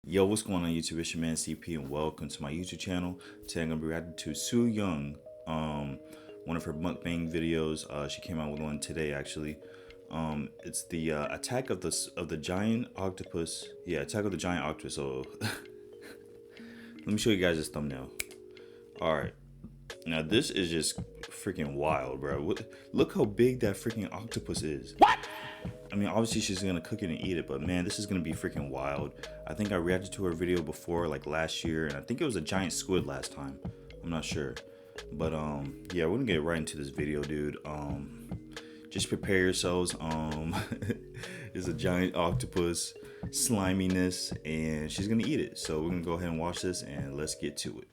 Yo, what's going on YouTube? It's your man CP and welcome to my YouTube channel. Today I'm gonna be reacting to Ssoyoung, one of her mukbang videos. She came out with one today actually. It's the attack of the giant octopus. Yeah, attack of the giant octopus. So let me show you guys this thumbnail. All right, now this is just freaking wild, bro. Look how big that freaking octopus is. What? I mean, obviously she's gonna cook it and eat it, but man, this is gonna be freaking wild. I think I reacted to her video before, like last year, and I think it was a giant squid last time. I'm not sure, but yeah, we're gonna get right into this video, dude. Just prepare yourselves. It's a giant octopus, sliminess, and she's gonna eat it. So we're gonna go ahead and watch this, and let's get to it.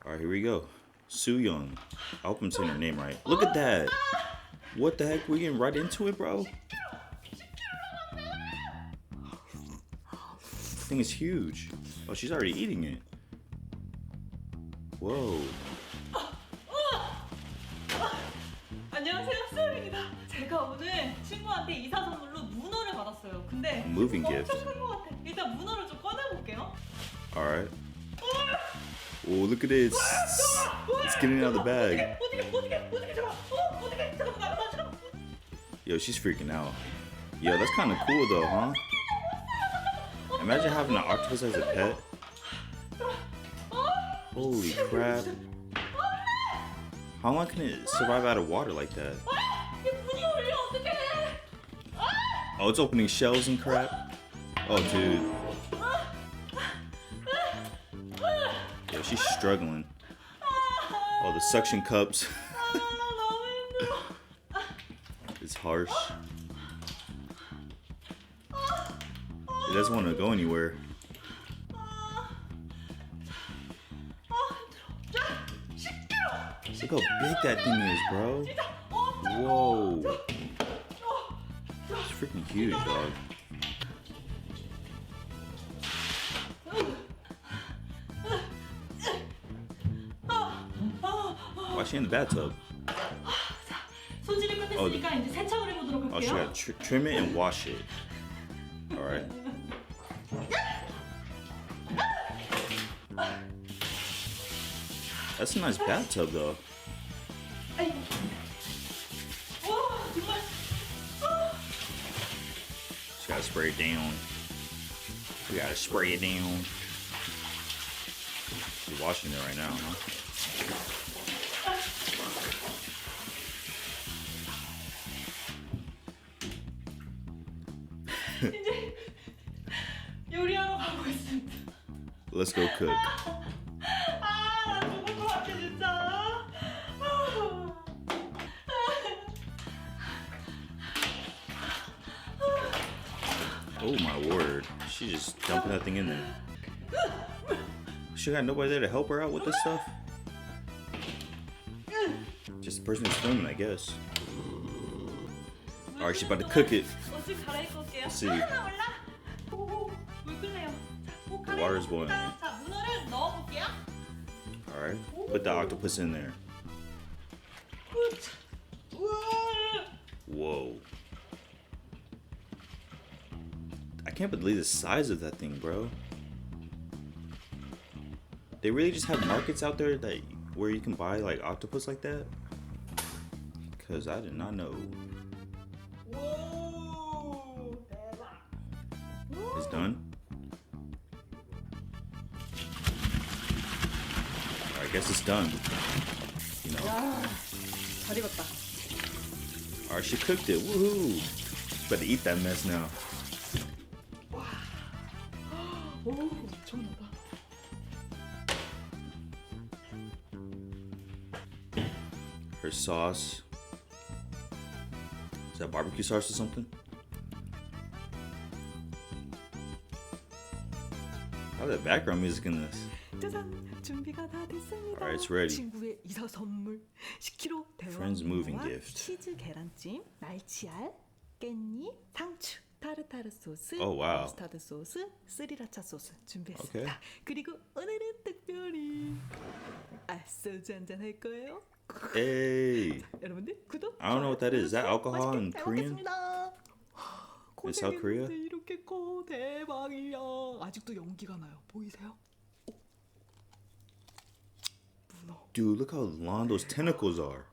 All right, here we go. Ssoyoung. I hope I'm saying her name right. Look at that. What the heck? We're getting right into it, bro. This thing is huge. Oh, she's already eating it. Whoa. 안녕하세요, 스소영입니다. 제가 오늘 친구한테 이사 선물로 문어를 받았어요. 근데 Moving gift. 엄청 큰 것 같아. 일단 문어를 좀 꺼내볼게요. All right. Oh, look at this. It's getting out of the bag. Yo, she's freaking out. Yo, that's kind of cool though, huh? Imagine having an octopus as a pet. Holy crap. How long can it survive out of water like that? Oh, it's opening shells and crap. Oh, dude. Yo, she's struggling. Oh, the suction cups. It's harsh. It doesn't want to go anywhere. Look how big that thing is, bro. Whoa. It's freaking huge, dog. Why is she in the bathtub? 손질을 끝냈으니까 이제 세척을 해보도록 할게요. Oh, she gotta trim it and wash it. Alright. That's a nice bathtub, though. She gotta spray it down. We gotta spray it down. She's washing it right now, huh? 이제 요리하러 가고 있습니다. Let's go cook. 나 죽을 것 같아 진짜. Oh my word. She's just dumping that thing in there. She got nobody there to help her out with this stuff? Just the person who's filming, I guess. Alright, she's about to cook it. 옷을 갈아입고 올게요. Let's see. 물 끓네요. The water is boiling. 자, 문어를 넣어볼게요. Alright, put the octopus in there. Whoa. I can't believe the size of that thing, bro. They really just have markets out there that where you can buy like octopus like that? Cause I did not know. It's done. I guess it's done. You know. 잘 익었다. Alright, she cooked it. Woohoo! Better eat that mess now. 오, 엄청 나다. Her sauce. Is that barbecue sauce or something? How's that background music in this? 짜잔, 준비가 다 됐습니다. Alright, it's ready. 친구의 이사 선물 10kg Friends moving 대왕 gift. 치즈 계란찜, 날치알, 깻잎, 상추, 타르타르 소스, Oh, wow. 머스타드 소스, 스리라차 소스 준비했습니다. Okay. 그리고 오늘은 특별히 소주 한잔 할 거예요. Hey. 여러분들 구독. I don't know what that is. Is that 좋아요, alcohol 맛있게 in 잘 Korean? 먹겠습니다. In South Korea? 고생했는데 이렇게 커. 대박이야. 아직도 연기가 나요. 보이세요? 문어. Dude, look how long those tentacles are.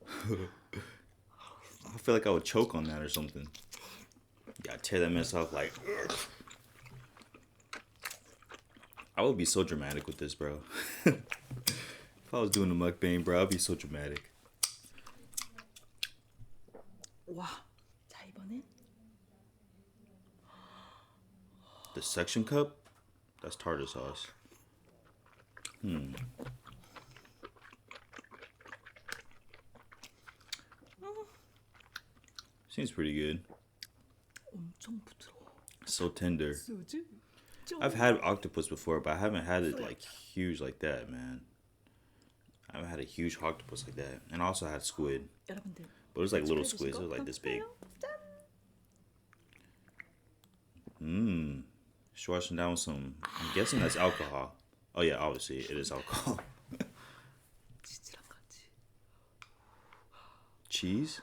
I feel like I would choke on that or something. Yeah, tear that mess off like. I would be so dramatic with this, bro. If I was doing a mukbang, bro, I'd be so dramatic. 와. 자, 이번엔 The suction cup? That's tartar sauce. Seems pretty good. 엄청 부드러워. So tender. 수지? I've had octopus before, but I haven't had it like huge like that, man. I haven't had a huge octopus like that. And I also had squid. 여러분들. But it was like little squids. It was like this big. Just washing down with some. I'm guessing that's alcohol. Oh yeah, obviously it is alcohol. 치즈랑 같이. Cheese?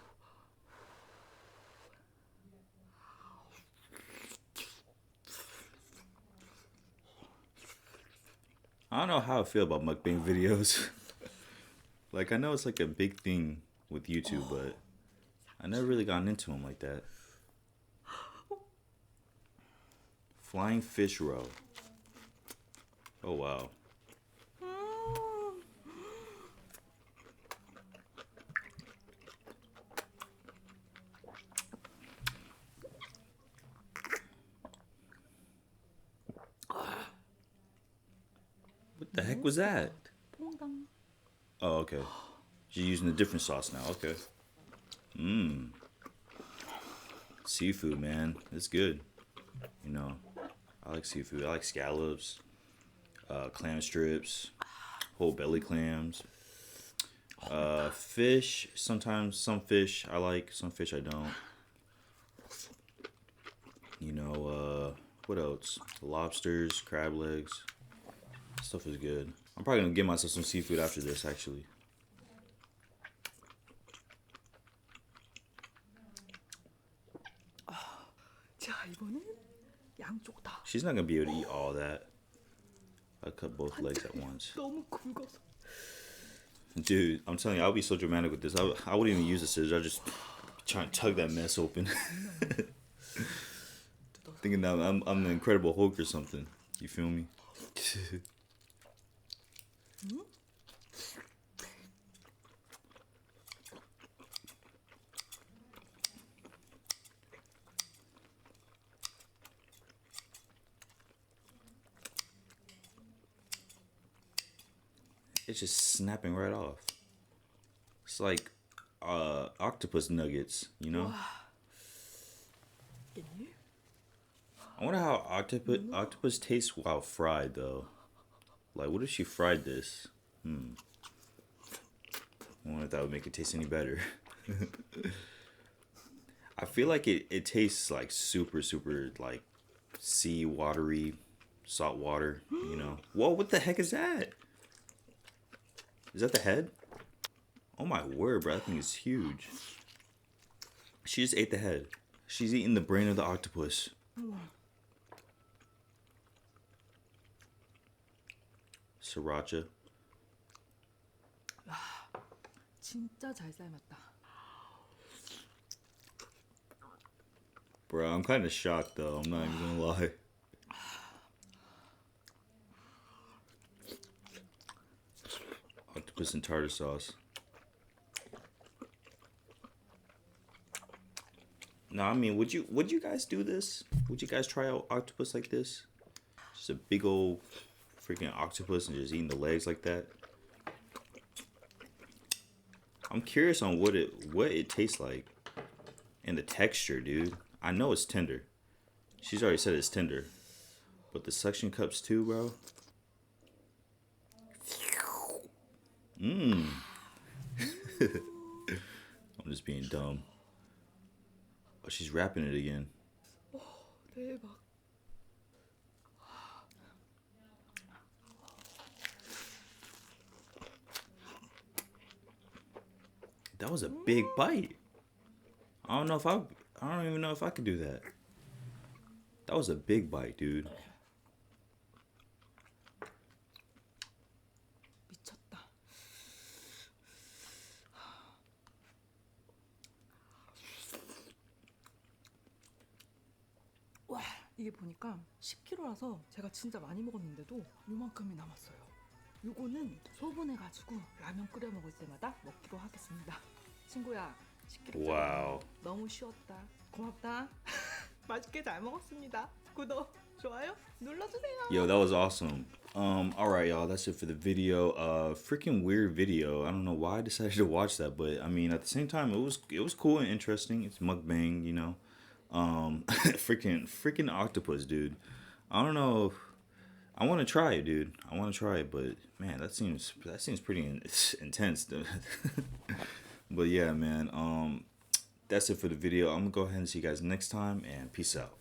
I don't know how I feel about mukbang videos. Like, I know it's like a big thing with YouTube, but I never really gotten into them like that. Flying fish roe. Oh, wow. What the heck was that? 퐁당. Oh, okay. She's using a different sauce now. Okay. Seafood, man. It's good. You know, I like seafood. I like scallops, clam strips, whole belly clams. Fish. Sometimes some fish I like, some fish I don't. You know, what else? Lobsters, crab legs. Stuff is good. I'm probably gonna get myself some seafood after this, actually. 자, 이번엔 양쪽 다. She's not gonna be able to eat all that. I cut both legs at once. 너무 굵어서. Dude, I'm telling you, I'll be so dramatic with this. I wouldn't even use a scissors. I'd just try and tug that mess open. Thinking that I'm the Incredible Hulk or something. You feel me? It's just snapping right off. It's like octopus nuggets, you know? I wonder how octopus tastes while fried though. Like, what if she fried this? I wonder if that would make it taste any better. I feel like it tastes like super like sea watery, salt water, you know? Whoa, what the heck is that? Is that the head? Oh my word, bro, that thing is huge. She just ate the head. She's eating the brain of the octopus. Sriracha. 진짜 잘 삶았다. Bro, I'm kind of shocked though. I'm not even gonna lie. Octopus and tartar sauce. No, I mean, would you guys do this? Would you guys try out octopus like this? Just a big old freaking octopus and just eating the legs like that. I'm curious on what it tastes like and the texture, dude. I know it's tender. She's already said it's tender, but the suction cups too, bro. I'm just being dumb. Oh, she's wrapping it again. 대박. That was a big bite. I don't even know if I could do that. That was a big bite, dude. 미쳤다. 와, 이게 보니까 10kg라서 제가 진짜 많이 먹었는데도 요만큼이 남았어요. 요거는 소분해가지고 라면 끓여 먹을 때마다 먹기로 하겠습니다. 친구야, 10kg Wow. 너무 쉬웠다. 고맙다. 맛있게 잘 먹었습니다. 구독, 좋아요 눌러주세요. Yo, that was awesome. All right, y'all. That's it for the video. Freaking weird video. I don't know why I decided to watch that, but I mean, at the same time, it was cool and interesting. It's mukbang, you know. Freaking octopus, dude. I don't know. I want to try it, dude. I want to try it, but man, that seems pretty intense, dude. But yeah, man. That's it for the video. I'm gonna go ahead and see you guys next time, and peace out.